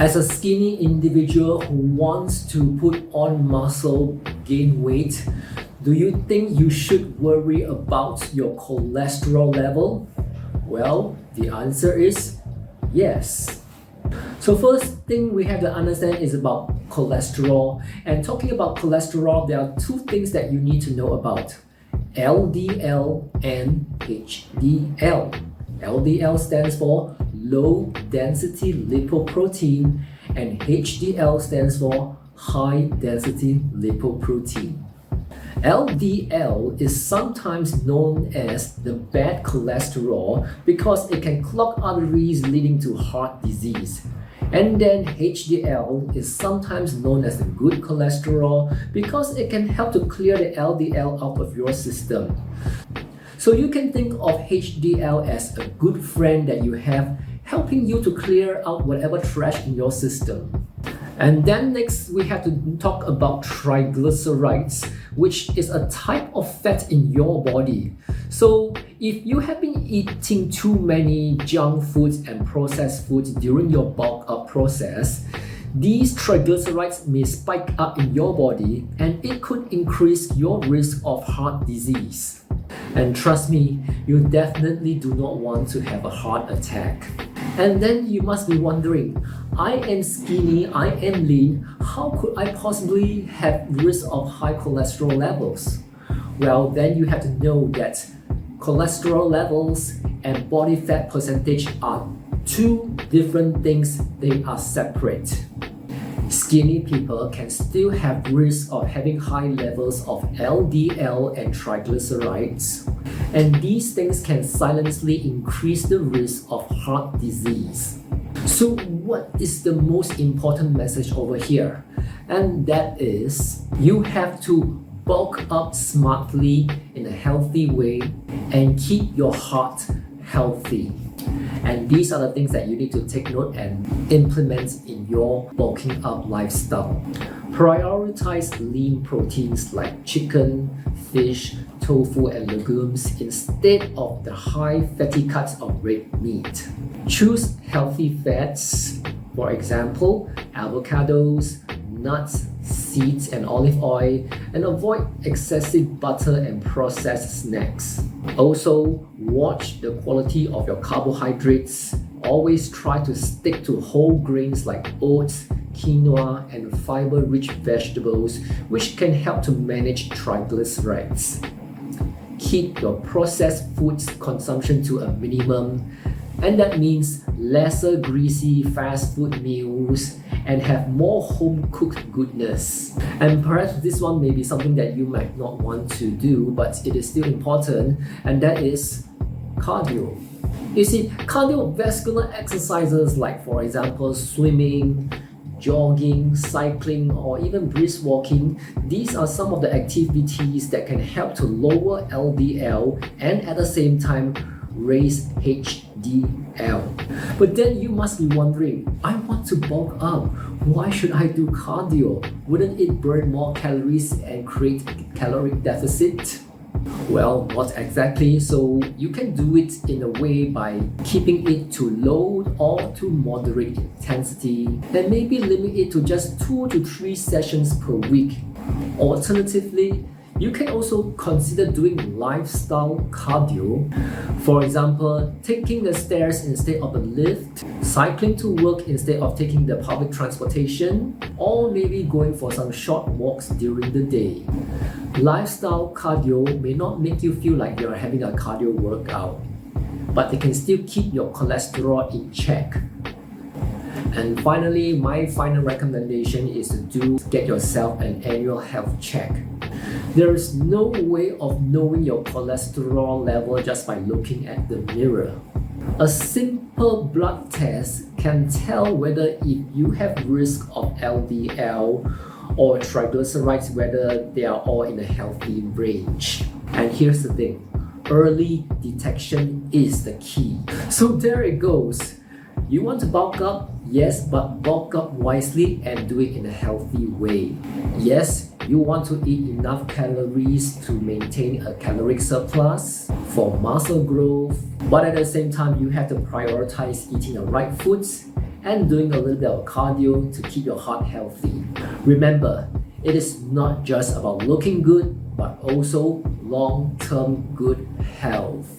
As a skinny individual who wants to put on muscle, gain weight, do you think you should worry about your cholesterol level? Well, the answer is yes. So first thing we have to understand is about cholesterol. And talking about cholesterol, there are two things that you need to know about: LDL and HDL. LDL stands for low density lipoprotein and HDL stands for high density lipoprotein. LDL is sometimes known as the bad cholesterol because it can clog arteries leading to heart disease. And then HDL is sometimes known as the good cholesterol because it can help to clear the LDL out of your system. So you can think of HDL as a good friend that you have, helping you to clear out whatever trash in your system. And then next we have to talk about triglycerides, which is a type of fat in your body. So if you have been eating too many junk foods and processed foods during your bulk up process, these triglycerides may spike up in your body and it could increase your risk of heart disease. And trust me, you definitely do not want to have a heart attack. And then you must be wondering, I am skinny, I am lean, how could I possibly have risk of high cholesterol levels? Well, then you have to know that cholesterol levels and body fat percentage are two different things. They are separate. Skinny people can still have risk of having high levels of LDL and triglycerides, and these things can silently increase the risk of heart disease. So what is the most important message over here? And that is, you have to bulk up smartly in a healthy way and keep your heart healthy. And these are the things that you need to take note and implement in your bulking up lifestyle. Prioritize lean proteins like chicken, fish, tofu and legumes instead of the high fatty cuts of red meat. Choose healthy fats, for example, avocados, nuts, seeds and olive oil, and avoid excessive butter and processed snacks. Also, watch the quality of your carbohydrates. Always try to stick to whole grains like oats, quinoa, and fiber-rich vegetables, which can help to manage triglycerides. Keep your processed foods consumption to a minimum, and that means lesser greasy fast food meals and have more home-cooked goodness. And perhaps this one may be something that you might not want to do, but it is still important, and that is cardio. You see, cardiovascular exercises like, for example, swimming, jogging, cycling, or even brisk walking, these are some of the activities that can help to lower LDL and at the same time raise HDL. But then you must be wondering, I want to bulk up. Why should I do cardio? Wouldn't it burn more calories and create caloric deficit? Well, not exactly. So you can do it in a way by keeping it to low or to moderate intensity, and maybe limit it to just 2 to 3 sessions per week. Alternatively, you can also consider doing lifestyle cardio. For example, taking the stairs instead of the lift, cycling to work instead of taking the public transportation, or maybe going for some short walks during the day. Lifestyle cardio may not make you feel like you're having a cardio workout, but it can still keep your cholesterol in check. And finally, my final recommendation is to get yourself an annual health check. There is no way of knowing your cholesterol level just by looking at the mirror. A simple blood test can tell whether if you have risk of LDL or triglycerides, whether they are all in a healthy range. And here's the thing, early detection is the key. So there it goes. You want to bulk up? Yes, but bulk up wisely and do it in a healthy way. Yes, you want to eat enough calories to maintain a caloric surplus for muscle growth, but at the same time, you have to prioritize eating the right foods and doing a little bit of cardio to keep your heart healthy. Remember, it is not just about looking good, but also long-term good health.